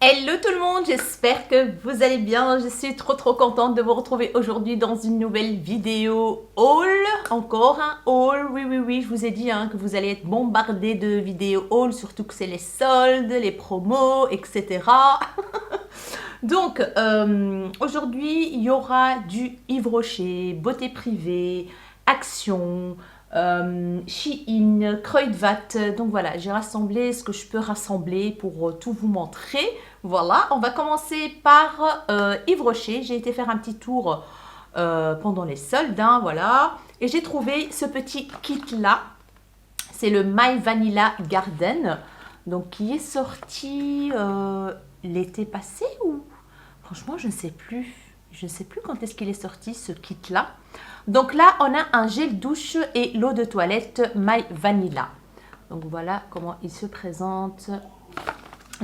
Hello tout le monde, j'espère que vous allez bien. Je suis trop contente de vous retrouver aujourd'hui dans une nouvelle vidéo haul. Encore un haul, oui, je vous ai dit que vous allez être bombardés de vidéos haul, surtout que c'est les soldes, les promos, etc. Donc aujourd'hui il y aura du Yves Rocher, beauté privée, Action, Shein, Kruidvat. Donc voilà, j'ai rassemblé ce que je peux rassembler pour tout vous montrer. Voilà, on va commencer par Yves Rocher. J'ai été faire un petit tour pendant les soldes, voilà. Et j'ai trouvé ce petit kit-là. C'est le My Vanilla Garden. Donc qui est sorti l'été passé ou... Franchement, je ne sais plus. Je ne sais plus quand est-ce qu'il est sorti ce kit-là. Donc là, on a un gel douche et l'eau de toilette My Vanilla. Donc voilà comment il se présente.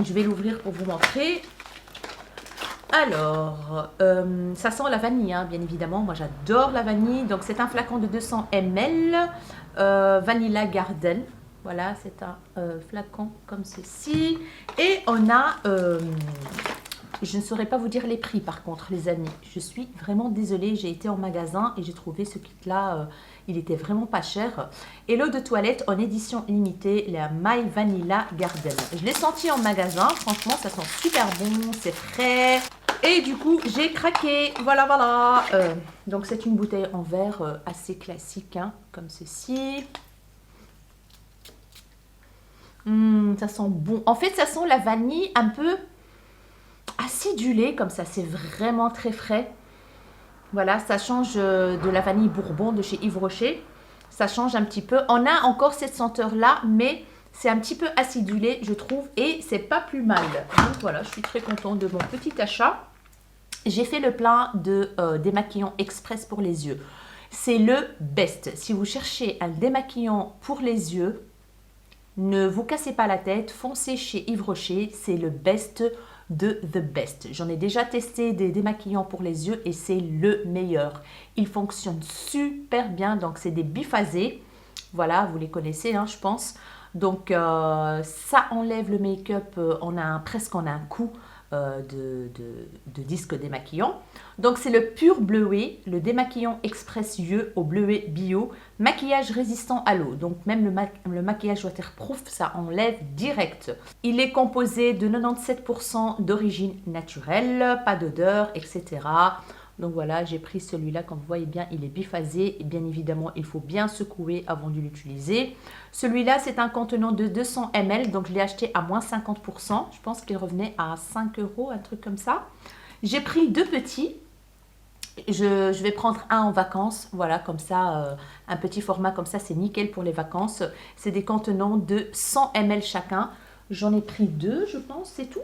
Je vais l'ouvrir pour vous montrer. Alors, ça sent la vanille, bien évidemment. Moi, j'adore la vanille. Donc, c'est un flacon de 200 ml. Vanilla Garden. Voilà, c'est un flacon comme ceci. Et on a... je ne saurais pas vous dire les prix par contre les amis, je suis vraiment désolée, j'ai été en magasin et j'ai trouvé ce kit là, il était vraiment pas cher. Et l'eau de toilette en édition limitée, la My Vanilla Garden. Je l'ai senti en magasin, franchement ça sent super bon, c'est frais. Et du coup j'ai craqué, voilà. Donc c'est une bouteille en verre assez classique, comme ceci. Ça sent bon, en fait ça sent la vanille un peu acidulé comme ça, c'est vraiment très frais. Voilà, ça change de la vanille bourbon de chez Yves Rocher. Ça change un petit peu. On a encore cette senteur là, mais c'est un petit peu acidulé, je trouve, et c'est pas plus mal. Donc voilà, je suis très contente de mon petit achat. J'ai fait le plein de démaquillant express pour les yeux. C'est le best. Si vous cherchez un démaquillant pour les yeux, ne vous cassez pas la tête, foncez chez Yves Rocher, c'est le best de the best. J'en ai déjà testé des démaquillants pour les yeux et c'est le meilleur. Il fonctionne super bien, donc c'est des biphasés. Voilà, vous les connaissez, je pense. Donc ça enlève le make-up, presque en un coup de disque démaquillant. Donc c'est le pur bleuet, le démaquillant express yeux au bleuet bio, maquillage résistant à l'eau. Donc même le maquillage waterproof, ça enlève direct. Il est composé de 97% d'origine naturelle, pas d'odeur, etc. Donc voilà, j'ai pris celui-là, comme vous voyez bien, il est biphasé. Et bien évidemment, il faut bien secouer avant de l'utiliser. Celui-là, c'est un contenant de 200 ml, donc je l'ai acheté à moins 50%. Je pense qu'il revenait à 5 €, un truc comme ça. J'ai pris deux petits. Je vais prendre un en vacances, voilà, comme ça, un petit format comme ça, c'est nickel pour les vacances. C'est des contenants de 100 ml chacun. J'en ai pris deux, je pense, c'est tout.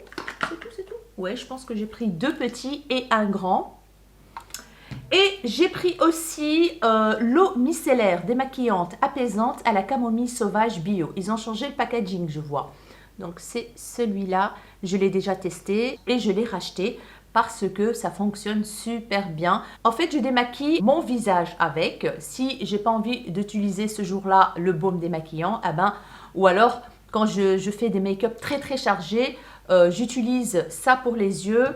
C'est tout. Ouais, je pense que j'ai pris deux petits et un grand. Et j'ai pris aussi l'eau micellaire démaquillante apaisante à la camomille sauvage bio. Ils ont changé le packaging, je vois. Donc c'est celui-là, je l'ai déjà testé et je l'ai racheté parce que ça fonctionne super bien. En fait, je démaquille mon visage avec. Si j'ai pas envie d'utiliser ce jour-là le baume démaquillant, ou alors quand je fais des make-up très chargés, j'utilise ça pour les yeux.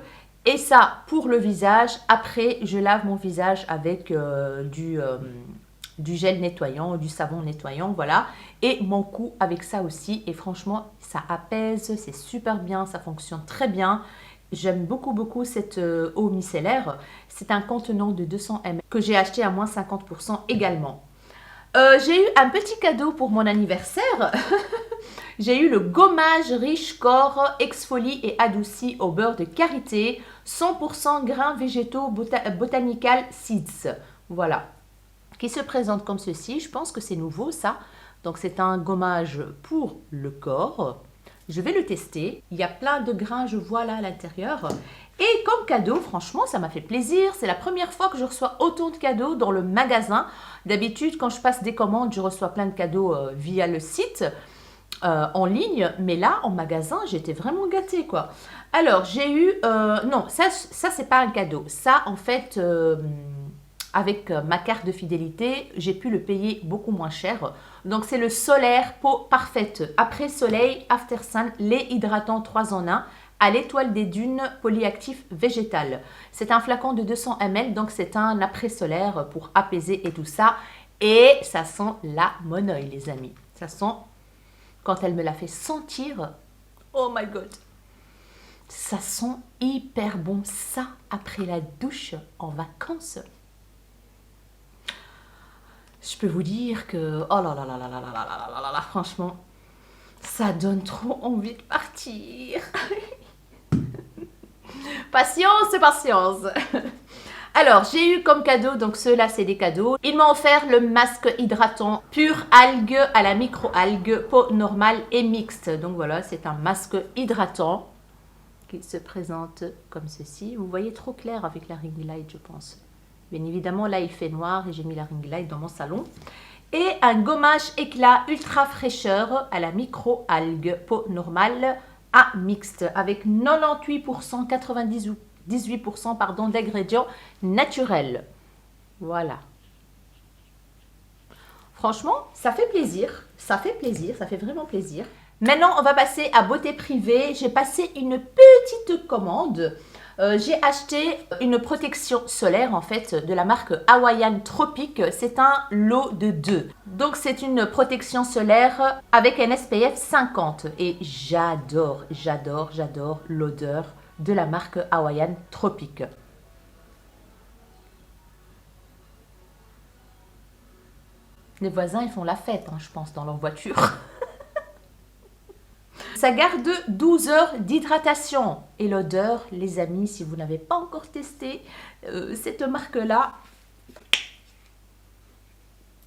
Et ça pour le visage. Après, je lave mon visage avec du gel nettoyant, du savon nettoyant, voilà. Et mon cou avec ça aussi. Et franchement, ça apaise, c'est super bien, ça fonctionne très bien. J'aime beaucoup cette eau micellaire. C'est un contenant de 200 ml que j'ai acheté à moins 50% également. J'ai eu un petit cadeau pour mon anniversaire. J'ai eu le gommage riche corps exfolie et adouci au beurre de karité, 100% grains végétaux botanical seeds. Voilà, qui se présente comme ceci. Je pense que c'est nouveau ça. Donc c'est un gommage pour le corps. Je vais le tester. Il y a plein de grains, je vois là à l'intérieur. Et comme cadeau, franchement, ça m'a fait plaisir. C'est la première fois que je reçois autant de cadeaux dans le magasin. D'habitude, quand je passe des commandes, je reçois plein de cadeaux via le site. En ligne, mais là en magasin j'étais vraiment gâtée quoi. Alors j'ai eu non, ça c'est pas un cadeau, ça en fait avec ma carte de fidélité j'ai pu le payer beaucoup moins cher. Donc c'est le solaire peau parfaite après soleil after sun, lait hydratant 3 en 1 à l'étoile des dunes polyactif végétal. C'est un flacon de 200 ml, donc c'est un après-solaire pour apaiser et tout ça. Et ça sent la monoï, les amis. Ça sent, quand elle me l'a fait sentir, oh my god. Ça sent hyper bon, ça, après la douche en vacances. Je peux vous dire que, oh là là là là là là là là là là là, franchement, ça donne trop envie de partir. Patience, patience. Alors, j'ai eu comme cadeau, donc ceux-là, c'est des cadeaux. Ils m'ont offert le masque hydratant pur algue à la micro-algue, peau normale et mixte. Donc voilà, c'est un masque hydratant qui se présente comme ceci. Vous voyez trop clair avec la ring light, je pense. Bien évidemment, là, il fait noir et j'ai mis la ring light dans mon salon. Et un gommage éclat ultra fraîcheur à la micro-algue, peau normale à mixte, avec 98%, 98% pardon, d'ingrédients naturels. Voilà. Franchement, ça fait plaisir. Ça fait plaisir, ça fait vraiment plaisir. Maintenant, on va passer à beauté privée. J'ai passé une petite commande. J'ai acheté une protection solaire en fait de la marque Hawaiian Tropic. C'est un lot de 2. Donc c'est une protection solaire avec un SPF 50. Et j'adore, j'adore, j'adore l'odeur de la marque Hawaiian Tropic. Les voisins, ils font la fête, hein, je pense, dans leur voiture. Ça garde 12 heures d'hydratation. Et l'odeur, les amis, si vous n'avez pas encore testé cette marque-là,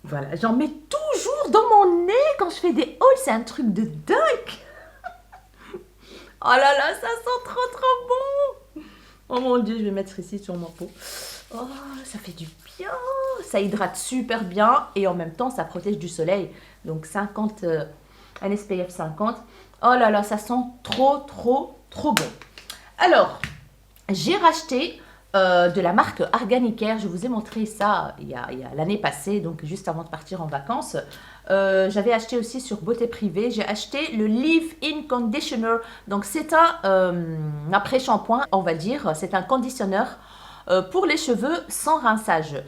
voilà, j'en mets toujours dans mon nez quand je fais des hauls. C'est un truc de dingue. Oh là là, ça sent trop trop bon. Oh mon Dieu, je vais mettre ici sur ma peau. Oh, ça fait du bien. Ça hydrate super bien et en même temps, ça protège du soleil. Donc 50, un SPF 50. Oh là là, ça sent trop, trop, trop bon. Alors, j'ai racheté de la marque Organicare. Je vous ai montré ça il y a l'année passée, donc juste avant de partir en vacances. J'avais acheté aussi sur Beauté Privée. J'ai acheté le Leave-In Conditioner. Donc, c'est un après-shampoing, on va dire. C'est un conditionneur pour les cheveux sans rinçage.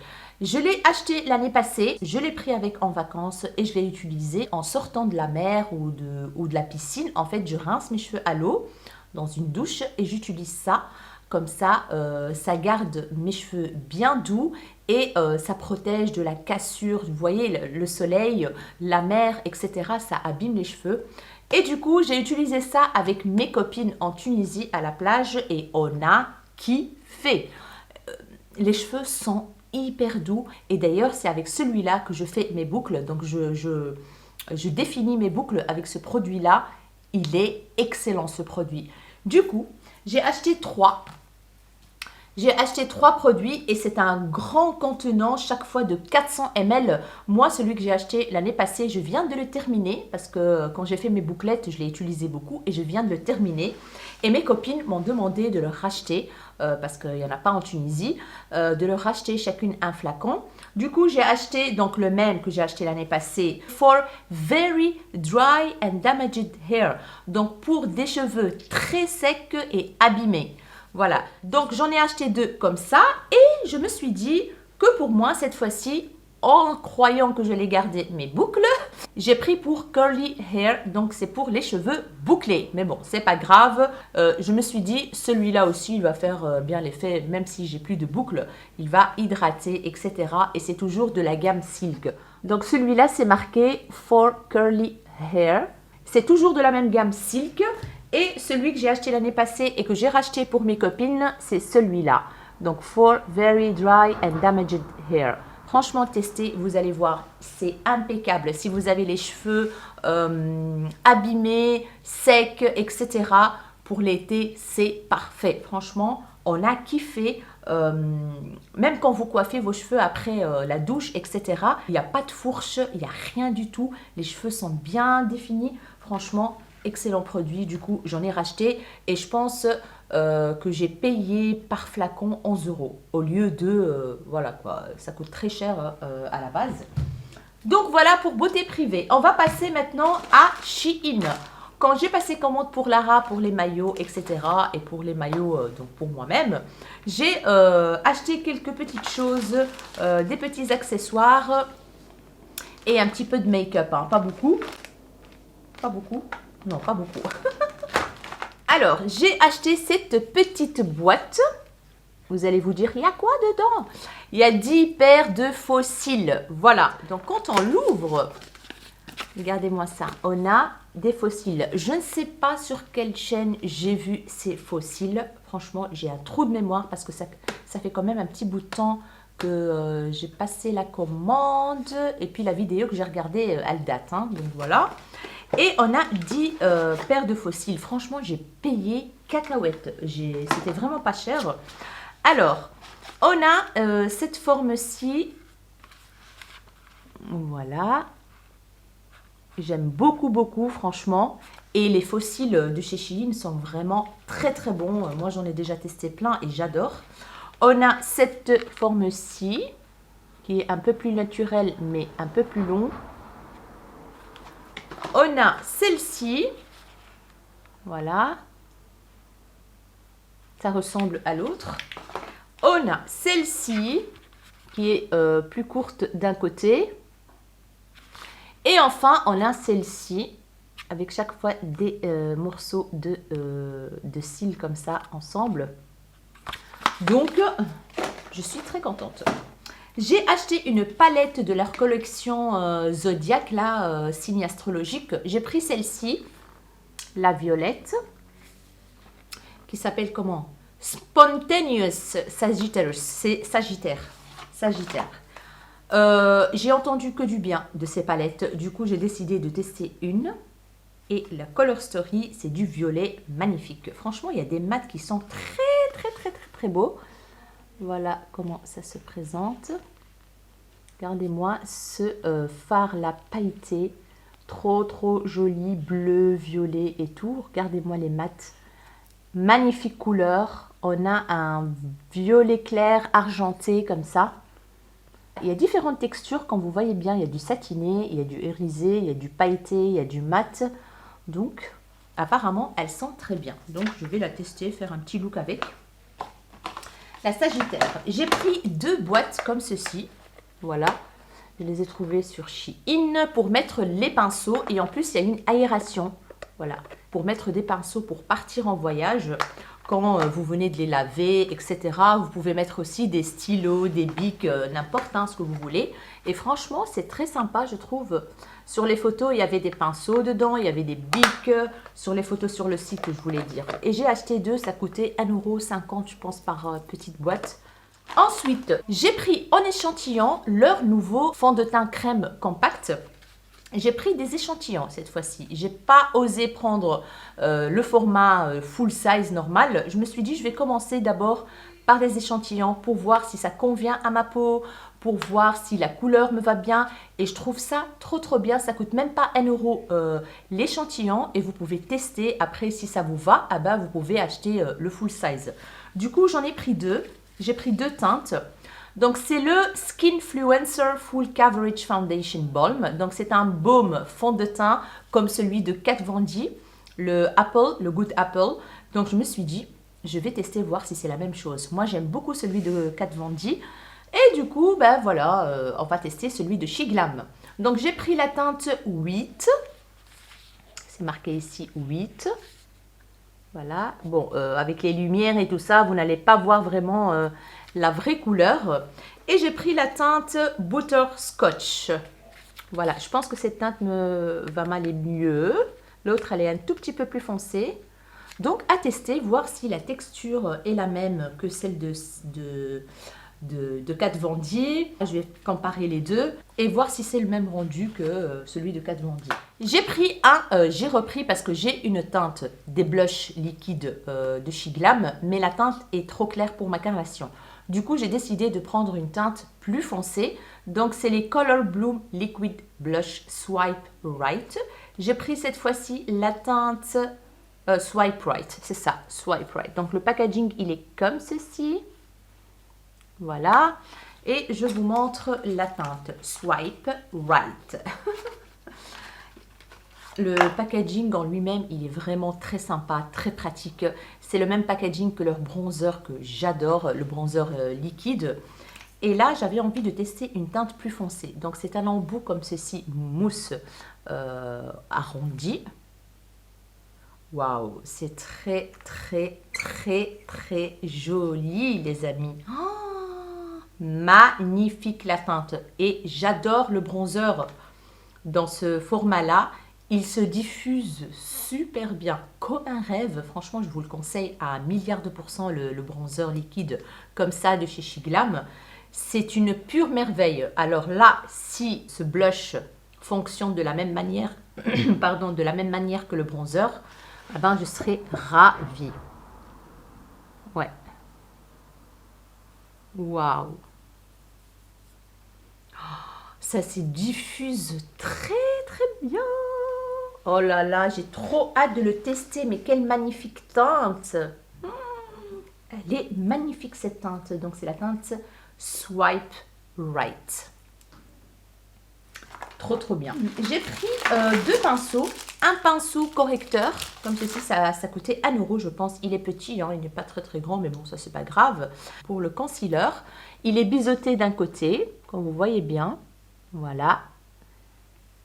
Je l'ai acheté l'année passée, je l'ai pris avec en vacances et je l'ai utilisé en sortant de la mer ou de la piscine. En fait, je rince mes cheveux à l'eau dans une douche et j'utilise ça. Comme ça, ça garde mes cheveux bien doux et ça protège de la cassure. Vous voyez, le soleil, la mer, etc. Ça abîme les cheveux. Et du coup, j'ai utilisé ça avec mes copines en Tunisie à la plage et on a kiffé. Les cheveux sont hyper doux et d'ailleurs c'est avec celui-là que je fais mes boucles, donc je définis mes boucles avec ce produit là. Il est excellent ce produit. Du coup j'ai acheté 3 produits et c'est un grand contenant chaque fois de 400 ml. Moi celui que j'ai acheté l'année passée, je viens de le terminer parce que quand j'ai fait mes bouclettes je l'ai utilisé beaucoup et je viens de le terminer et mes copines m'ont demandé de le racheter parce qu'il n'y en a pas en Tunisie, de leur racheter chacune un flacon. Du coup, j'ai acheté donc le même que j'ai acheté l'année passée, for very dry and damaged hair. Donc pour des cheveux très secs et abîmés. Voilà, donc j'en ai acheté 2 comme ça et je me suis dit que pour moi cette fois-ci, en croyant que je vais garder mes boucles, j'ai pris pour curly hair, donc c'est pour les cheveux bouclés. Mais bon, c'est pas grave. Je me suis dit, celui-là aussi, il va faire bien l'effet, même si j'ai plus de boucles, il va hydrater, etc. Et c'est toujours de la gamme Silk. Donc celui-là, c'est marqué for curly hair. C'est toujours de la même gamme Silk. Et celui que j'ai acheté l'année passée et que j'ai racheté pour mes copines, c'est celui-là. Donc for very dry and damaged hair. Franchement, testez, vous allez voir, c'est impeccable. Si vous avez les cheveux abîmés, secs, etc., pour l'été, c'est parfait. Franchement, on a kiffé. Même quand vous coiffez vos cheveux après la douche, etc., il n'y a pas de fourche, il n'y a rien du tout. Les cheveux sont bien définis. Franchement, excellent produit. Du coup, j'en ai racheté et je pense que j'ai payé par flacon 11 € au lieu de, voilà quoi, ça coûte très cher à la base. Donc voilà pour beauté privée. On va passer maintenant à Shein. quand j'ai passé commande pour Lara, pour les maillots, etc. et pour les maillots, donc pour moi-même, j'ai acheté quelques petites choses, des petits accessoires et un petit peu de make-up, hein. Pas beaucoup. Pas beaucoup. Non, pas beaucoup. Alors, j'ai acheté cette petite boîte. Vous allez vous dire, il y a quoi dedans? Il y a 10 paires de fossiles. Voilà. Donc, quand on l'ouvre, regardez-moi ça. On a des fossiles. Je ne sais pas sur quelle chaîne j'ai vu ces fossiles. Franchement, j'ai un trou de mémoire parce que ça fait quand même un petit bout de temps que j'ai passé la commande. Et puis, la vidéo que j'ai regardée, elle date, hein. Donc, voilà. Et on a 10 paires de fossiles. Franchement, j'ai payé cacahuètes. C'était vraiment pas cher. Alors, on a cette forme-ci. Voilà. J'aime beaucoup, beaucoup, franchement. Et les fossiles de chez Shein sont vraiment très, très bons. Moi, j'en ai déjà testé plein et j'adore. On a cette forme-ci, qui est un peu plus naturelle, mais un peu plus long. On a celle-ci. Voilà. Ça ressemble à l'autre. On a celle-ci, qui est plus courte d'un côté. Et enfin, on a celle-ci, avec chaque fois des morceaux de cils comme ça, ensemble. Donc, je suis très contente. J'ai acheté une palette de leur collection Zodiac, là, signe astrologique. J'ai pris celle-ci, la violette, qui s'appelle comment? Spontaneous Sagittarius, c'est Sagittaire. J'ai entendu que du bien de ces palettes, du coup j'ai décidé de tester une. Et la Color Story, c'est du violet magnifique. Franchement, il y a des mats qui sont très beaux. Voilà comment ça se présente. Regardez-moi ce fard-là pailleté, trop joli, bleu, violet et tout. Regardez-moi les mats, magnifique couleur. On a un violet clair argenté comme ça. Il y a différentes textures, comme vous voyez bien. Il y a du satiné, il y a du irisé, il y a du pailleté, il y a du mat. Donc, apparemment, elle sent très bien. Donc, je vais la tester, faire un petit look avec. La Sagittaire. J'ai pris 2 boîtes comme ceci. Voilà. Je les ai trouvées sur Shein pour mettre les pinceaux. Et en plus, il y a une aération. Voilà. Pour mettre des pinceaux pour partir en voyage. Quand vous venez de les laver, etc. Vous pouvez mettre aussi des stylos, des bics, n'importe ce que vous voulez. Et franchement, c'est très sympa, je trouve. Sur les photos, il y avait des pinceaux dedans, il y avait des bics. Sur les photos sur le site, je voulais dire. Et j'ai acheté 2, ça coûtait 1,50 €, je pense, par petite boîte. Ensuite, j'ai pris en échantillon leur nouveau fond de teint crème compact. J'ai pris des échantillons cette fois-ci. J'ai pas osé prendre le format full size normal. Je me suis dit, je vais commencer d'abord par des échantillons pour voir si ça convient à ma peau, pour voir si la couleur me va bien. Et je trouve ça trop bien. Ça coûte même pas 1 € l'échantillon et vous pouvez tester. Après, si ça vous va, ah ben, vous pouvez acheter le full size. Du coup, j'en ai pris 2. J'ai pris 2 teintes. Donc, c'est le Skinfluencer Full Coverage Foundation Balm. Donc, c'est un baume fond de teint comme celui de Kat Von D, le Good Apple. Donc, je me suis dit, je vais tester, voir si c'est la même chose. Moi, j'aime beaucoup celui de Kat Von D. Et du coup, ben voilà, on va tester celui de She Glam. Donc, j'ai pris la teinte 8. C'est marqué ici 8. Voilà. Bon, avec les lumières et tout ça, vous n'allez pas voir vraiment la vraie couleur. Et j'ai pris la teinte Butterscotch. Voilà, je pense que cette teinte me va m'aller mieux. L'autre, elle est un tout petit peu plus foncée. Donc, à tester, voir si la texture est la même que celle de Kat Von D. Je vais comparer les deux et voir si c'est le même rendu que celui de Kat Von D. J'ai repris parce que j'ai une teinte des blushs liquides de She Glam, mais la teinte est trop claire pour ma carnation. Du coup, j'ai décidé de prendre une teinte plus foncée. Donc, c'est les Color Bloom Liquid Blush Swipe Right. J'ai pris cette fois-ci la teinte Swipe Right. C'est ça, Swipe Right. Donc, le packaging, il est comme ceci. Voilà. Et je vous montre la teinte Swipe Right. Le packaging en lui-même, il est vraiment très sympa, très pratique. C'est le même packaging que leur bronzer que j'adore, le bronzer liquide. Et là, j'avais envie de tester une teinte plus foncée. Donc, c'est un embout comme ceci, mousse arrondi. Waouh, c'est très, très, très, très joli, les amis. Oh, magnifique la teinte. Et j'adore le bronzer dans ce format-là. Il se diffuse super bien, comme un rêve. Franchement, je vous le conseille à 1 milliard de pourcents, le bronzer liquide comme ça de chez Shiglam. C'est une pure merveille. Alors là, si ce blush fonctionne de la même manière, pardon, de la même manière que le bronzer, eh ben, je serais ravie. Ouais. Waouh. Ça se diffuse très très bien. Oh là là, j'ai trop hâte de le tester. Mais quelle magnifique teinte. Elle est magnifique cette teinte. Donc c'est la teinte Swipe Right. Trop trop bien. J'ai pris deux pinceaux. Un pinceau correcteur. Comme ceci, ça coûtait 1 € je pense. Il est petit, hein, il n'est pas très très grand. Mais bon, ça c'est pas grave. Pour le concealer, il est biseauté d'un côté. Comme vous voyez bien. Voilà.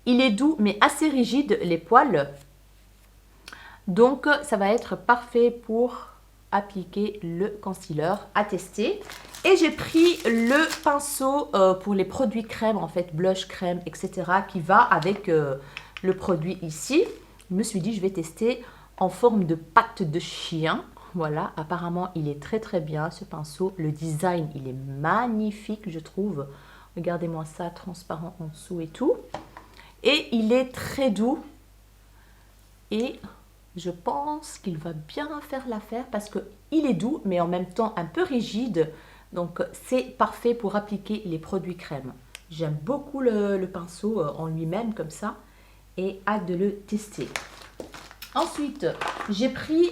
Il est doux mais assez rigide les poils. Donc ça va être parfait pour appliquer le concealer à tester. Et j'ai pris le pinceau pour les produits crème, en fait, blush, crème, etc. qui va avec le produit ici. Je me suis dit, je vais tester en forme de patte de chien. Voilà, apparemment, il est très très bien ce pinceau. Le design, il est magnifique, je trouve. Regardez-moi ça, transparent en dessous et tout. Et il est très doux. Et je pense qu'il va bien faire l'affaire parce qu'il est doux, mais en même temps un peu rigide. Donc, c'est parfait pour appliquer les produits crème. J'aime beaucoup le pinceau en lui-même comme ça et hâte de le tester. Ensuite, j'ai pris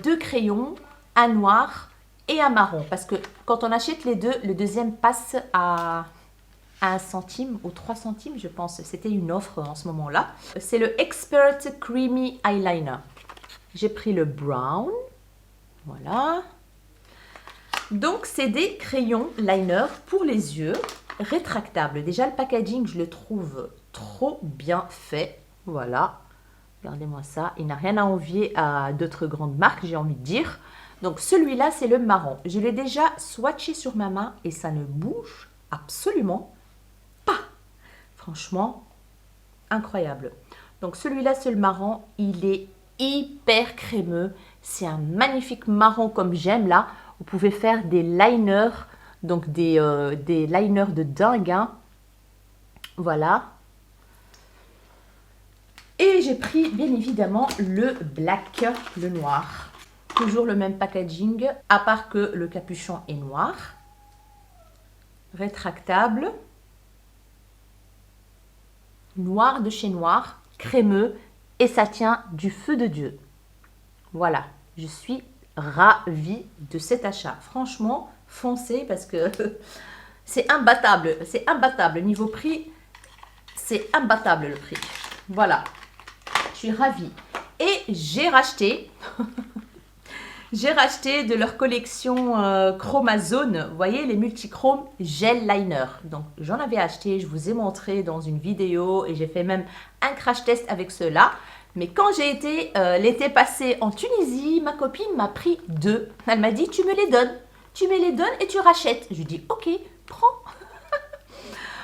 deux crayons, un noir et un marron. Parce que quand on achète les deux, le deuxième passe à 1 centime ou 3 centimes, je pense. C'était une offre en ce moment-là. C'est le Expert Creamy Eyeliner. J'ai pris le brown. Voilà. Donc, c'est des crayons liner pour les yeux, rétractables. Déjà, le packaging, je le trouve trop bien fait. Voilà. Regardez-moi ça. Il n'a rien à envier à d'autres grandes marques, j'ai envie de dire. Donc, celui-là, c'est le marron. Je l'ai déjà swatché sur ma main et ça ne bouge absolument pas. Franchement, incroyable. Donc, celui-là, c'est le marron. Il est hyper crémeux. C'est un magnifique marron comme j'aime là. Vous pouvez faire des liners, donc des liners de dingue. Hein. Voilà. Et j'ai pris bien évidemment le black, le noir. Toujours le même packaging, à part que le capuchon est noir. Rétractable. Noir de chez Noir, crémeux. Et ça tient du feu de Dieu. Voilà, je suis ravie de cet achat. Franchement, foncez parce que c'est imbattable. C'est imbattable. Niveau prix, c'est imbattable le prix. Voilà, je suis ravie. Et j'ai racheté, j'ai racheté de leur collection Chromazone. Vous voyez, les multichromes gel liner. Donc, j'en avais acheté, je vous ai montré dans une vidéo et j'ai fait même un crash test avec ceux-là. Mais quand j'ai été l'été passé en Tunisie, ma copine m'a pris 2. Elle m'a dit, tu me les donnes. Tu me les donnes et tu rachètes. Je lui dis, ok, prends.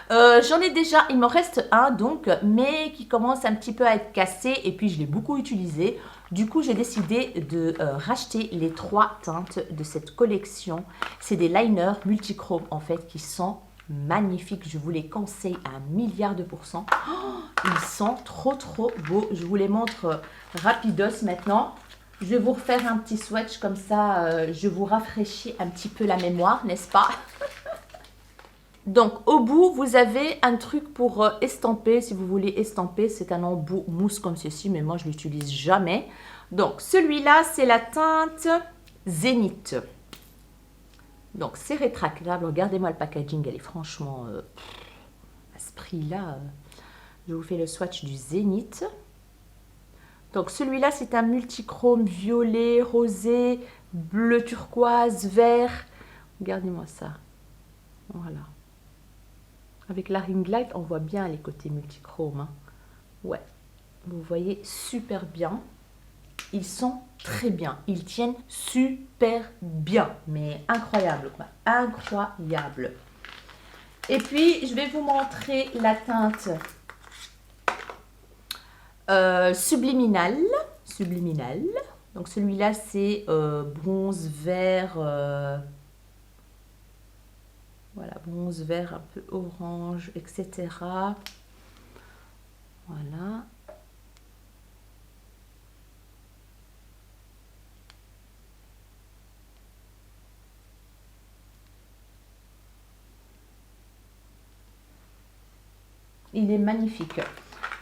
J'en ai déjà, il m'en reste un donc, mais qui commence un petit peu à être cassé. Et puis, je l'ai beaucoup utilisé. Du coup, j'ai décidé de racheter les 3 teintes de cette collection. C'est des liners multichromes en fait qui sont magnifiques. Je vous les conseille à 1 milliard de pourcents. Oh, ils sont trop trop beaux. Je vous les montre rapidos maintenant. Je vais vous refaire un petit swatch comme ça. Je vous rafraîchis un petit peu la mémoire, n'est-ce pas? Donc, au bout, vous avez un truc pour estamper. Si vous voulez estamper, c'est un embout mousse comme ceci, mais moi, je ne l'utilise jamais. Donc, celui-là, c'est la teinte Zénith. Donc, c'est rétractable. Regardez-moi le packaging, elle est franchement à ce prix-là. Je vous fais le swatch du Zénith. Donc celui-là, c'est un multichrome violet, rosé, bleu turquoise, vert. Regardez-moi ça. Voilà. Avec la ring light, on voit bien les côtés multichromes. Hein. Ouais. Vous voyez super bien. Ils sont très bien. Ils tiennent super bien. Mais incroyable quoi. Incroyable. Et puis, je vais vous montrer la teinte subliminal. Subliminal. Donc celui-là, c'est bronze vert. Voilà, bronze vert, un peu orange, etc. Voilà. Il est magnifique.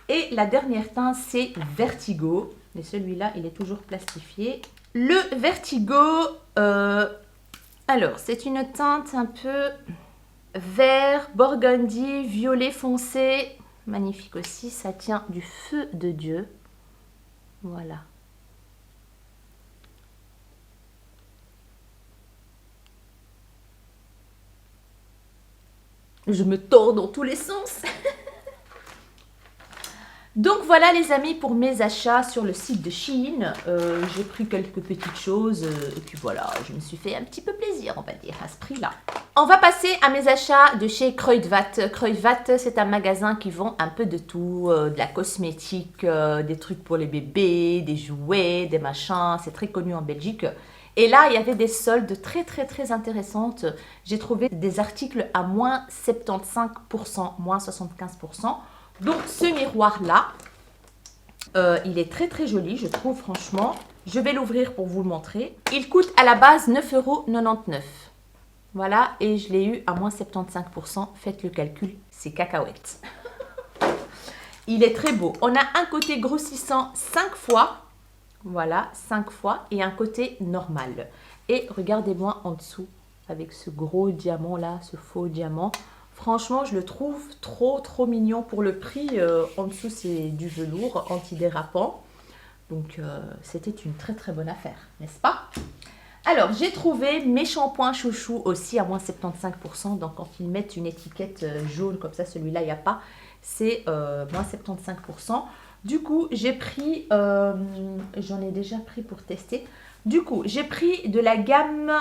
Et la dernière teinte, c'est Vertigo. Et celui-là, il est toujours plastifié. Le Vertigo, alors, c'est une teinte un peu vert, burgundy, violet foncé. Magnifique aussi, ça tient du feu de Dieu. Voilà. Je me tords dans tous les sens. Donc voilà les amis pour mes achats sur le site de Shein. J'ai pris quelques petites choses et puis voilà, je me suis fait un petit peu plaisir on va dire à ce prix-là. On va passer à mes achats de chez Kruidvat. Kruidvat, c'est un magasin qui vend un peu de tout, de la cosmétique, des trucs pour les bébés, des jouets, des machins. C'est très connu en Belgique. Et là, il y avait des soldes très intéressantes. J'ai trouvé des articles à moins 75%, moins 75%. Donc ce miroir-là, il est très joli, je trouve franchement. Je vais l'ouvrir pour vous le montrer. Il coûte à la base 9,99 €. Voilà, et je l'ai eu à moins 75%. Faites le calcul, c'est cacahuètes. Il est très beau. On a un côté grossissant 5 fois. Voilà, 5 fois. Et un côté normal. Et regardez-moi en dessous, avec ce gros diamant-là, ce faux diamant. Franchement, je le trouve trop mignon pour le prix. En dessous, c'est du velours antidérapant. Donc, c'était une très bonne affaire, n'est-ce pas? Alors, j'ai trouvé mes shampoings chouchou aussi à moins 75%. Donc, quand ils mettent une étiquette jaune comme ça, celui-là, il n'y a pas. C'est moins 75%. Du coup, j'ai pris, j'en ai déjà pris pour tester. Du coup, j'ai pris de la gamme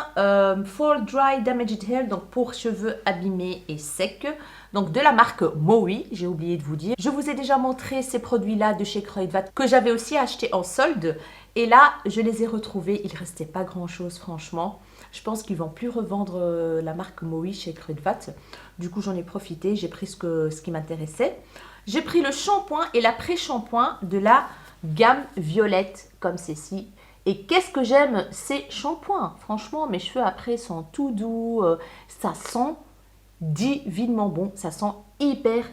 For Dry Damaged Hair, donc pour cheveux abîmés et secs. Donc de la marque Maui, j'ai oublié de vous dire. Je vous ai déjà montré ces produits-là de chez Kruidvat que j'avais aussi acheté en solde. Et là, je les ai retrouvés. Il ne restait pas grand-chose, franchement. Je pense qu'ils ne vont plus revendre la marque Maui chez Kruidvat. Du coup, j'en ai profité. J'ai pris ce qui m'intéressait. J'ai pris le shampoing et l'après-shampoing de la gamme violette, comme ceci. Et qu'est-ce que j'aime ces shampoings. Franchement, mes cheveux après sont tout doux. Ça sent divinement bon. Ça sent hyper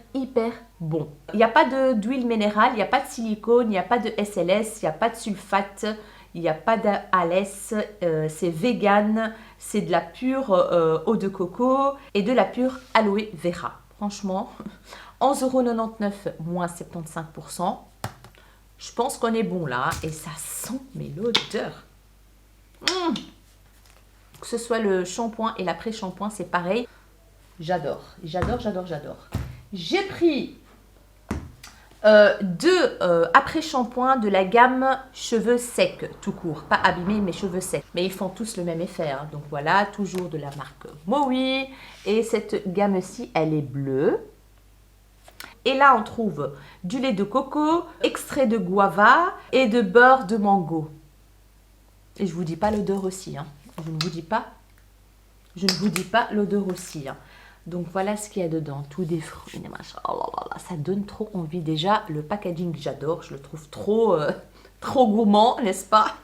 bon. Il n'y a pas d'huile minérale, il n'y a pas de silicone, il n'y a pas de SLS, il n'y a pas de sulfate, il n'y a pas d'ALS. C'est vegan, c'est de la pure eau de coco et de la pure aloe vera. Franchement, 11,99 €, moins 75%. Je pense qu'on est bon là. Et ça sent, mais l'odeur. Que ce soit le shampoing et l'après-shampoing, c'est pareil. J'adore. J'ai pris deux après-shampoings de la gamme cheveux secs, tout court. Pas abîmés, mais cheveux secs. Mais ils font tous le même effet. Hein. Donc voilà, toujours de la marque Maui. Et cette gamme-ci, elle est bleue. Et là, on trouve du lait de coco, extrait de guava et de beurre de mango. Et je ne vous dis pas l'odeur aussi. Hein. Je ne vous dis pas l'odeur aussi. Hein. Donc, voilà ce qu'il y a dedans. Tous des fruits, des machins. Oh là là, ça donne trop envie. Déjà, le packaging, j'adore. Je le trouve trop gourmand, n'est-ce pas?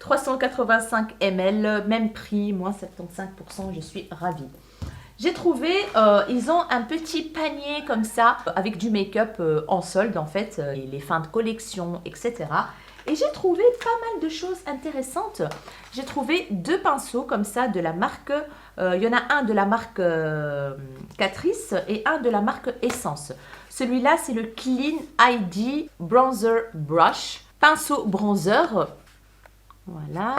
385 ml, même prix, moins 75%. Je suis ravie. J'ai trouvé, ils ont un petit panier comme ça, avec du make-up en solde en fait, et les fins de collection, etc. Et j'ai trouvé pas mal de choses intéressantes. J'ai trouvé deux pinceaux comme ça de la marque, il y en a un de la marque Catrice et un de la marque Essence. Celui-là, c'est le Clean ID Bronzer Brush. pinceau bronzer. Voilà.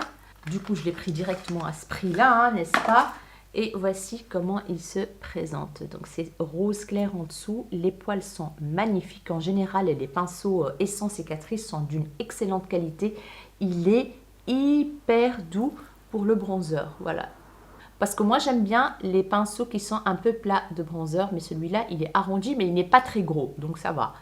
Du coup, je l'ai pris directement à ce prix-là, hein, n'est-ce pas? Et voici comment il se présente. Donc, c'est rose clair en dessous. Les poils sont magnifiques. En général, les pinceaux Essence Cicatrice sont d'une excellente qualité. Il est hyper doux pour le bronzer. Voilà. Parce que moi, j'aime bien les pinceaux qui sont un peu plats de bronzer. Mais celui-là, il est arrondi, mais il n'est pas très gros. Donc, ça va.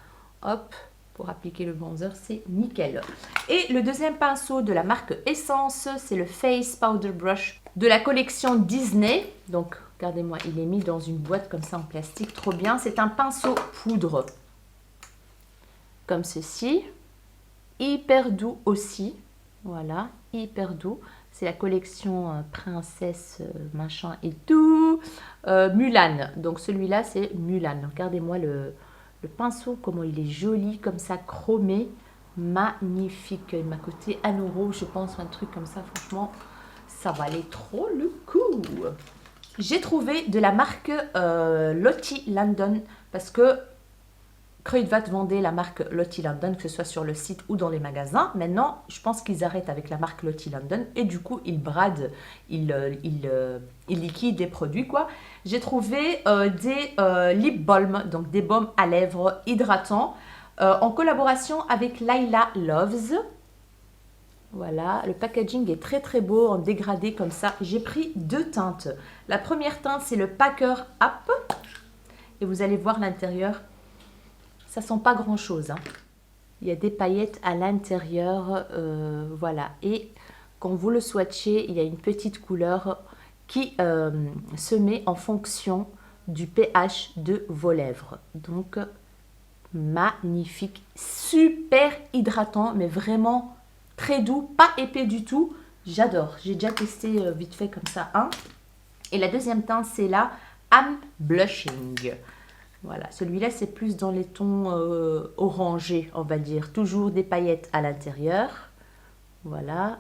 Hop, pour appliquer le bronzer, c'est nickel. Et le deuxième pinceau de la marque Essence, c'est le Face Powder Brush de la collection Disney. Donc, regardez-moi, il est mis dans une boîte comme ça en plastique, trop bien. C'est un pinceau poudre, comme ceci. Hyper doux aussi, voilà, hyper doux. C'est la collection Princesse machin et tout. Mulan, donc celui-là c'est Mulan. Regardez-moi le pinceau, comment il est joli, comme ça, chromé. Magnifique. Il m'a coûté 1 euro, je pense, un truc comme ça. Franchement, ça valait trop le coup. J'ai trouvé de la marque Lottie London parce que Kruidvat vendait la marque Lottie London, que ce soit sur le site ou dans les magasins. Maintenant, je pense qu'ils arrêtent avec la marque Lottie London et du coup, ils bradent, ils liquident les produits, quoi. J'ai trouvé des lip balm, donc des baumes à lèvres hydratants en collaboration avec Laila Loves. Voilà, le packaging est très très beau en dégradé comme ça. J'ai pris 2 teintes. La première teinte, c'est le Packer Up. Et vous allez voir l'intérieur. Ça sent pas grand chose, hein. Il y a des paillettes à l'intérieur, voilà. Et quand vous le swatchez, il y a une petite couleur qui se met en fonction du pH de vos lèvres. Donc, magnifique, super hydratant, mais vraiment très doux, pas épais du tout. J'adore, j'ai déjà testé vite fait comme ça, hein. Et la deuxième teinte, c'est la I'm Blushing. Voilà, celui-là, c'est plus dans les tons orangés, on va dire. Toujours des paillettes à l'intérieur. Voilà.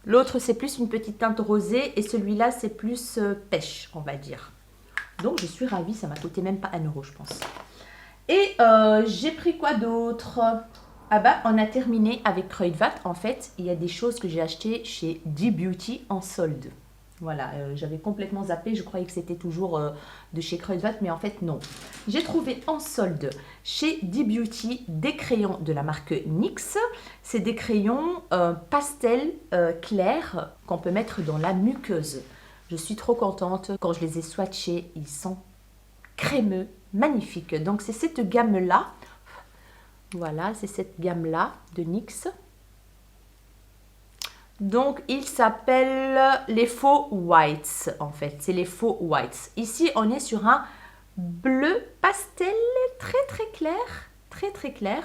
L'autre, c'est plus une petite teinte rosée. Et celui-là, c'est plus pêche, on va dire. Donc, je suis ravie. Ça m'a coûté même pas 1 euro, je pense. Et j'ai pris quoi d'autre? Ah bah, on a terminé avec Kruidvat. En fait, il y a des choses que j'ai achetées chez D-Beauty en solde. Voilà, j'avais complètement zappé, je croyais que c'était toujours de chez Kruidvat, mais en fait non. J'ai trouvé en solde chez D-Beauty des crayons de la marque NYX. C'est des crayons pastel clairs qu'on peut mettre dans la muqueuse. Je suis trop contente. Quand je les ai swatchés, ils sont crémeux, magnifiques. Donc c'est cette gamme-là. Voilà, c'est cette gamme-là de NYX. Donc, il s'appelle les faux whites, en fait. C'est les faux whites. Ici, on est sur un bleu pastel très, très clair. Très, très clair.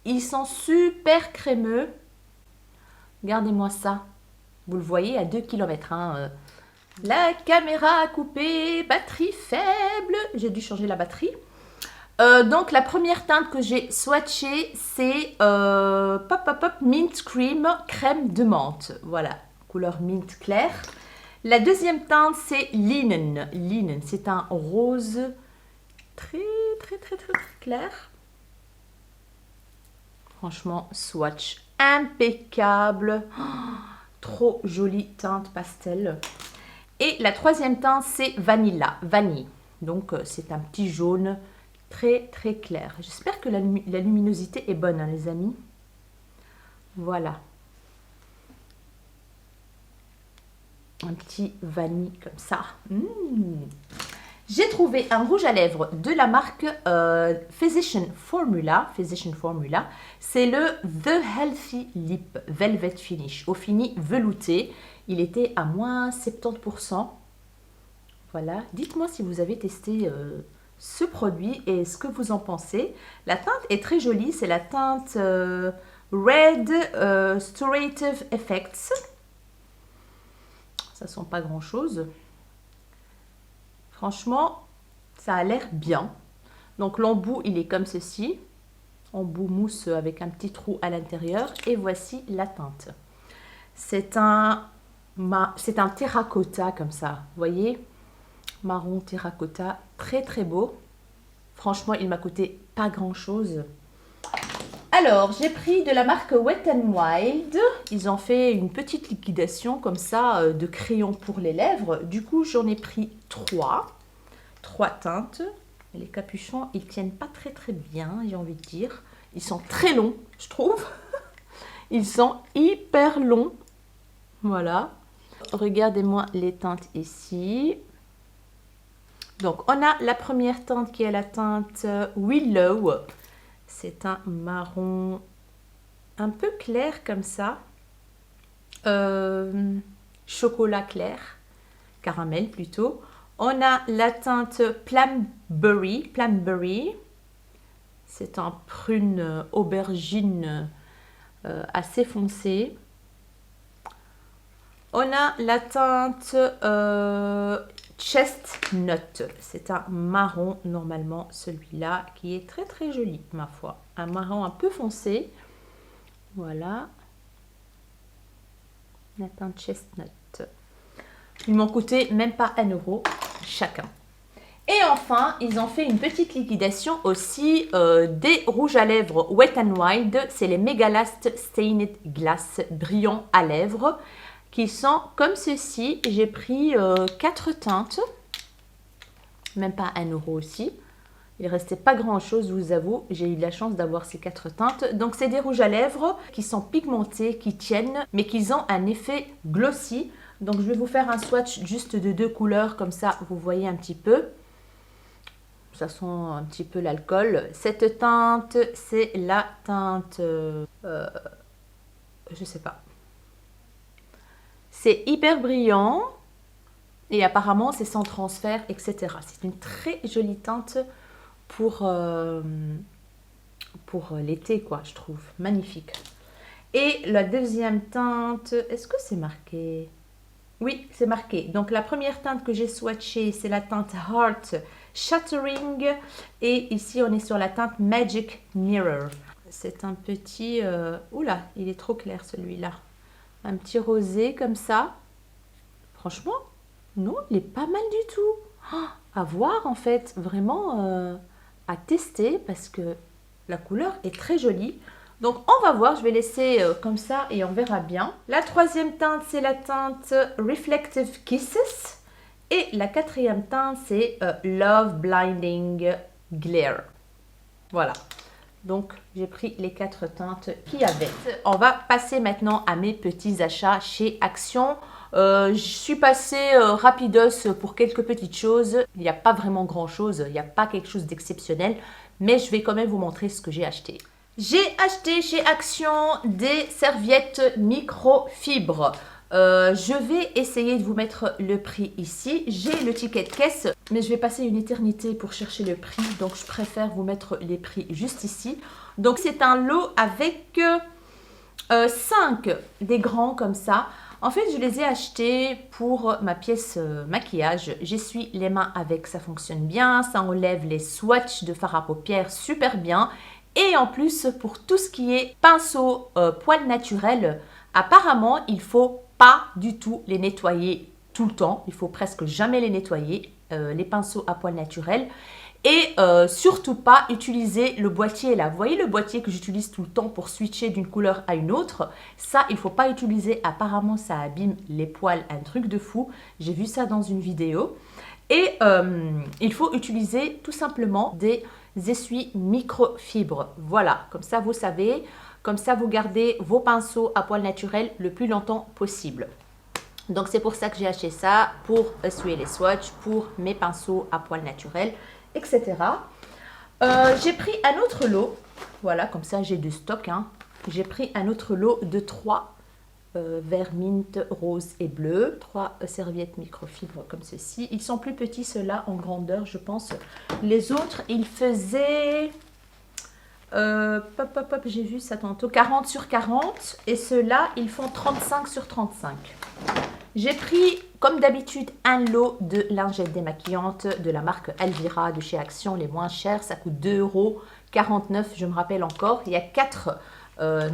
Ils sont super crémeux. Regardez-moi ça. Vous le voyez à 2 km. Hein. La caméra a coupé. Batterie faible. J'ai dû changer la batterie. Donc la première teinte que j'ai swatchée, c'est Mint Cream, crème de menthe. Voilà, couleur mint clair. La deuxième teinte, c'est Linen. Linen, c'est un rose très clair. Franchement, swatch impeccable. Oh, trop jolie teinte pastel. Et la troisième teinte, c'est Vanilla, vanille. Donc c'est un petit jaune très clair. J'espère que la luminosité est bonne, hein, les amis. Voilà. Un petit vanille comme ça. J'ai trouvé un rouge à lèvres de la marque Physician Formula. C'est le The Healthy Lip Velvet Finish. Au fini velouté. Il était à moins 70%. Voilà. Dites-moi si vous avez testé ce produit et ce que vous en pensez. La teinte est très jolie, c'est la teinte Red Storative Effects. Ça sent pas grand chose. Franchement, ça a l'air bien. Donc l'embout, il est comme ceci. Embout mousse avec un petit trou à l'intérieur. Et voici la teinte. C'est un terracotta comme ça, vous voyez? Marron terracotta, très beau. Franchement, il m'a coûté pas grand chose. Alors, j'ai pris de la marque Wet n Wild. Ils ont fait une petite liquidation comme ça de crayons pour les lèvres. Du coup, j'en ai pris 3 teintes. Les capuchons, ils tiennent pas très bien, j'ai envie de dire. Ils sont très longs, je trouve. Ils sont hyper longs. Voilà. Regardez-moi les teintes ici. Donc, on a la première teinte qui est la teinte Willow. C'est un marron un peu clair comme ça. Chocolat clair. Caramel plutôt. On a la teinte Plumberry. C'est un prune aubergine assez foncé. On a la teinte Chestnut. C'est un marron normalement celui-là qui est très joli ma foi. Un marron un peu foncé. Voilà. La teinte Chestnut. Ils m'ont coûté même pas 1 € chacun. Et enfin, ils ont fait une petite liquidation aussi des rouges à lèvres Wet n Wild. C'est les Megalast Stained Glass brillants à lèvres qui sont comme ceci. J'ai pris 4 teintes, même pas 1 € aussi. Il ne restait pas grand chose, je vous avoue. J'ai eu la chance d'avoir ces 4 teintes. Donc, c'est des rouges à lèvres qui sont pigmentés, qui tiennent, mais qui ont un effet glossy. Donc, je vais vous faire un swatch juste de 2 couleurs, comme ça, vous voyez un petit peu. Ça sent un petit peu l'alcool. Cette teinte, c'est la teinte... je sais pas. C'est hyper brillant. Et apparemment, c'est sans transfert, etc. C'est une très jolie teinte pour l'été, quoi, je trouve. Magnifique. Et la deuxième teinte, est-ce que c'est marqué? Oui, c'est marqué. Donc, la première teinte que j'ai swatchée, c'est la teinte Heart Shattering. Et ici, on est sur la teinte Magic Mirror. C'est un petit... Oula, il est trop clair, celui-là. Un petit rosé, comme ça. Franchement, non, il est pas mal du tout. Oh, à voir, en fait. Vraiment à tester, parce que la couleur est très jolie. Donc, on va voir, je vais laisser comme ça et on verra bien. La troisième teinte, c'est la teinte Reflective Kisses. Et la quatrième teinte, c'est Love Blinding Glare. Voilà. Donc, j'ai pris les 4 teintes qu'il y avait. On va passer maintenant à mes petits achats chez Action. Je suis passée rapidos pour quelques petites choses. Il n'y a pas vraiment grand chose. Il n'y a pas quelque chose d'exceptionnel. Mais je vais quand même vous montrer ce que j'ai acheté. J'ai acheté chez Action des serviettes microfibres. Je vais essayer de vous mettre le prix ici. J'ai le ticket de caisse, mais je vais passer une éternité pour chercher le prix. Donc, je préfère vous mettre les prix juste ici. Donc, c'est un lot avec 5 des grands comme ça. En fait, je les ai achetés pour ma pièce maquillage. J'essuie les mains avec, ça fonctionne bien. Ça enlève les swatchs de fard à paupières super bien. Et en plus, pour tout ce qui est pinceau poils naturels, apparemment, il ne faut pas du tout les nettoyer tout le temps. Il faut presque jamais les nettoyer, les pinceaux à poils naturels. Et surtout pas utiliser le boîtier là. Vous voyez le boîtier que j'utilise tout le temps pour switcher d'une couleur à une autre? Ça, il ne faut pas utiliser. Apparemment, ça abîme les poils, un truc de fou. J'ai vu ça dans une vidéo. Et il faut utiliser tout simplement des essuie microfibres. Voilà, comme ça vous savez, comme ça vous gardez vos pinceaux à poils naturels le plus longtemps possible. Donc c'est pour ça que j'ai acheté ça, pour essuyer les swatchs, pour mes pinceaux à poils naturels, etc. J'ai pris un autre lot, voilà, comme ça j'ai du stock. Hein. J'ai pris un autre lot de 3 vert mint, rose et bleu. 3 serviettes microfibres comme ceci. Ils sont plus petits ceux-là en grandeur, je pense. Les autres, ils faisaient... j'ai vu ça tantôt. 40 sur 40. Et ceux-là, ils font 35 sur 35. J'ai pris, comme d'habitude, un lot de lingettes démaquillantes de la marque Elvira de chez Action, les moins chères. Ça coûte 2,49 €, je me rappelle encore. Il y a 4...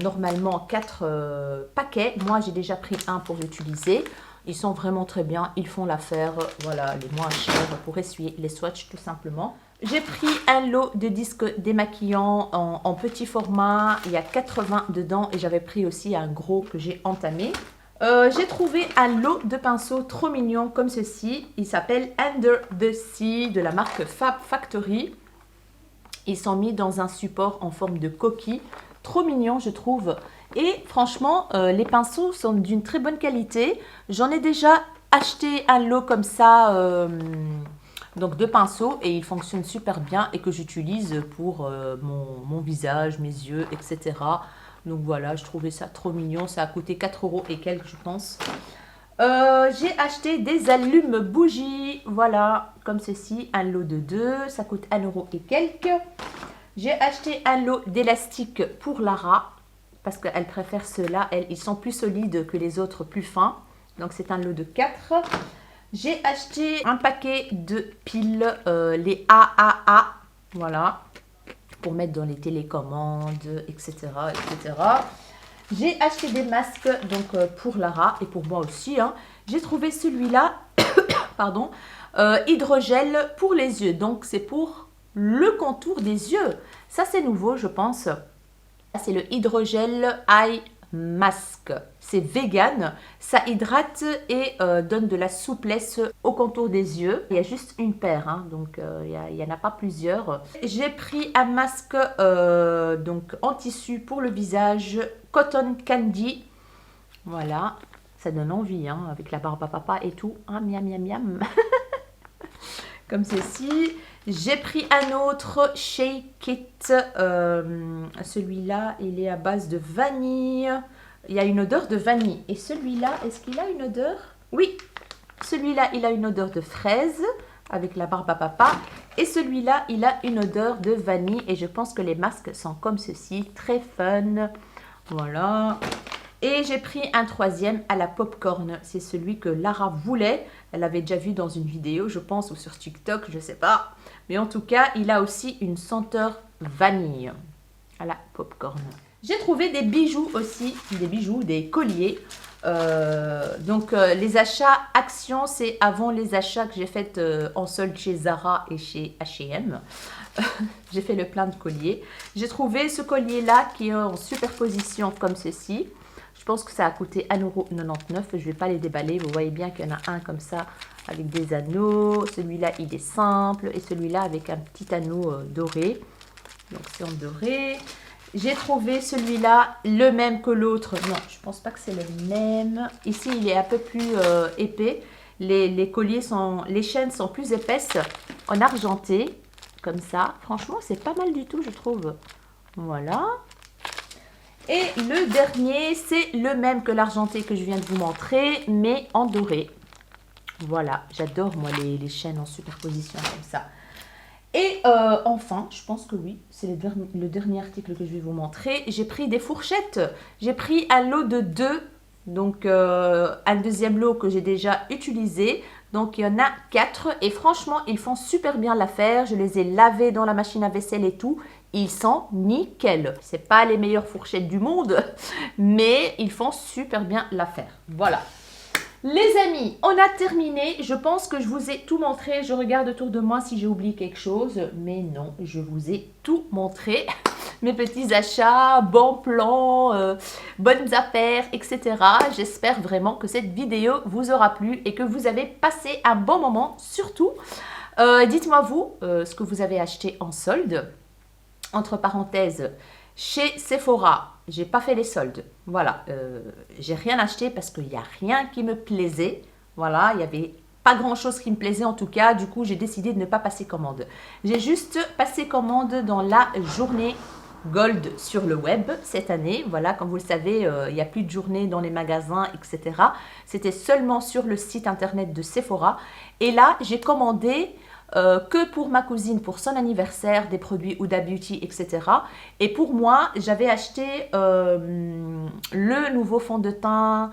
normalement 4 paquets. Moi, j'ai déjà pris un pour l'utiliser. Ils sont vraiment très bien. Ils font l'affaire. Voilà, les moins chers pour essuyer les swatchs tout simplement. J'ai pris un lot de disques démaquillants en petit format. Il y a 80 dedans et j'avais pris aussi un gros que j'ai entamé. J'ai trouvé un lot de pinceaux trop mignons comme ceci. Il s'appelle Under the Sea de la marque Fab Factory. Ils sont mis dans un support en forme de coquille. Trop mignon, je trouve. Et franchement, les pinceaux sont d'une très bonne qualité. J'en ai déjà acheté un lot comme ça, donc de pinceaux, et ils fonctionnent super bien et que j'utilise pour mon visage, mes yeux, etc. Donc voilà, je trouvais ça trop mignon. Ça a coûté 4 € et quelques, je pense. J'ai acheté des allumes bougies, voilà, comme ceci, un lot de 2, ça coûte 1 € et quelques. J'ai acheté un lot d'élastiques pour Lara, parce qu'elle préfère ceux-là, ils sont plus solides que les autres, plus fins. Donc c'est un lot de 4. J'ai acheté un paquet de piles, les AAA, voilà, pour mettre dans les télécommandes, etc. etc. J'ai acheté des masques donc pour Lara et pour moi aussi. Hein. J'ai trouvé celui-là, pardon, hydrogel pour les yeux. Donc c'est pour le contour des yeux. Ça c'est nouveau, je pense. C'est le hydrogel eye mask. C'est vegan. Ça hydrate et donne de la souplesse au contour des yeux. Il y a juste une paire, hein, donc il n'y en a pas plusieurs. J'ai pris un masque donc en tissu pour le visage, Cotton Candy. Voilà, ça donne envie, hein, avec la barbe à papa et tout. Ah, miam, miam, miam. Comme ceci. J'ai pris un autre Shake It. Celui-là, il est à base de vanille. Il y a une odeur de vanille. Et celui-là, est-ce qu'il a une odeur? Oui, celui-là, il a une odeur de fraise avec la barbe à papa. Et celui-là, il a une odeur de vanille. Et je pense que les masques sont comme ceci. Très fun. Voilà. Et j'ai pris un troisième à la popcorn. C'est celui que Lara voulait. Elle l'avait déjà vu dans une vidéo, je pense, ou sur TikTok, je ne sais pas. Mais en tout cas, il a aussi une senteur vanille à la popcorn. J'ai trouvé des bijoux aussi, des bijoux, des colliers. Les achats Action, c'est avant les achats que j'ai fait en solde chez Zara et chez H&M. J'ai fait le plein de colliers. J'ai trouvé ce collier-là qui est en superposition comme ceci. Je pense que ça a coûté 1,99 €. Je ne vais pas les déballer. Vous voyez bien qu'il y en a un comme ça avec des anneaux. Celui-là, il est simple. Et celui-là avec un petit anneau doré. Donc, c'est en doré. J'ai trouvé celui-là, le même que l'autre. Non, je ne pense pas que c'est le même. Ici, il est un peu plus épais. Les colliers sont... Les chaînes sont plus épaisses en argenté. Comme ça. Franchement, c'est pas mal du tout, je trouve. Voilà. Et le dernier, c'est le même que l'argenté que je viens de vous montrer, mais en doré. Voilà, j'adore moi les chaînes en superposition comme ça. Et enfin, je pense que oui, c'est le dernier article que je vais vous montrer. J'ai pris des fourchettes. J'ai pris un lot de 2, donc un deuxième lot que j'ai déjà utilisé. Donc, il y en a 4 et franchement, ils font super bien l'affaire. Je les ai lavés dans la machine à vaisselle et tout. Ils sont nickel. C'est pas les meilleures fourchettes du monde, mais ils font super bien l'affaire. Voilà. Les amis, on a terminé. Je pense que je vous ai tout montré. Je regarde autour de moi si j'ai oublié quelque chose. Mais non, je vous ai tout montré. Mes petits achats, bons plans, bonnes affaires, etc. J'espère vraiment que cette vidéo vous aura plu et que vous avez passé un bon moment. Surtout, dites-moi vous ce que vous avez acheté en solde. Entre parenthèses, chez Sephora, j'ai pas fait les soldes. Voilà, j'ai rien acheté parce qu'il n'y a rien qui me plaisait. Voilà, il n'y avait pas grand chose qui me plaisait en tout cas. Du coup, j'ai décidé de ne pas passer commande. J'ai juste passé commande dans la journée Gold sur le web cette année. Voilà, comme vous le savez, il n'y a plus de journée dans les magasins, etc. C'était seulement sur le site internet de Sephora. Et là, j'ai commandé que pour ma cousine, pour son anniversaire, des produits Huda Beauty, etc. Et pour moi, j'avais acheté le nouveau fond de teint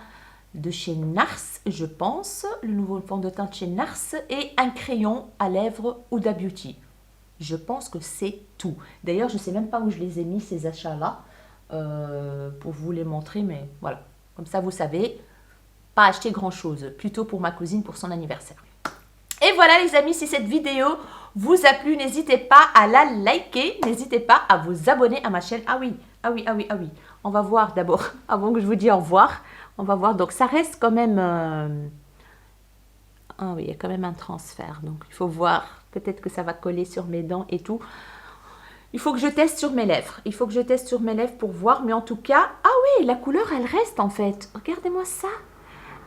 de chez Nars, je pense. Le nouveau fond de teint de chez Nars et un crayon à lèvres Huda Beauty. Je pense que c'est tout. D'ailleurs, je ne sais même pas où je les ai mis, ces achats-là, pour vous les montrer. Mais voilà, comme ça, vous savez, pas acheter grand-chose. Plutôt pour ma cousine, pour son anniversaire. Et voilà les amis, si cette vidéo vous a plu, n'hésitez pas à la liker, n'hésitez pas à vous abonner à ma chaîne. Ah oui, ah oui, ah oui, ah oui. On va voir d'abord, avant que je vous dise au revoir. On va voir, donc ça reste quand même... Ah oui, il y a quand même un transfert, donc il faut voir. Peut-être que ça va coller sur mes dents et tout. Il faut que je teste sur mes lèvres. Il faut que je teste sur mes lèvres pour voir. Mais en tout cas, ah oui, la couleur, elle reste en fait. Regardez-moi ça.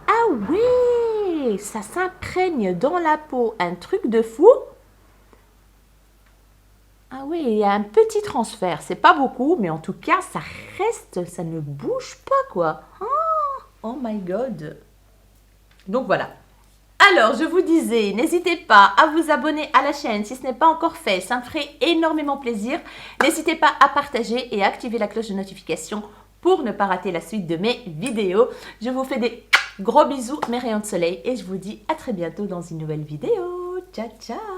Ah oui, ça s'imprègne dans la peau. Un truc de fou. Ah oui, il y a un petit transfert. C'est pas beaucoup, mais en tout cas, ça reste. Ça ne bouge pas, quoi. Oh my God. Donc voilà. Alors, je vous disais, n'hésitez pas à vous abonner à la chaîne si ce n'est pas encore fait, ça me ferait énormément plaisir. N'hésitez pas à partager et à activer la cloche de notification pour ne pas rater la suite de mes vidéos. Je vous fais des gros bisous, mes rayons de soleil, et je vous dis à très bientôt dans une nouvelle vidéo. Ciao, ciao!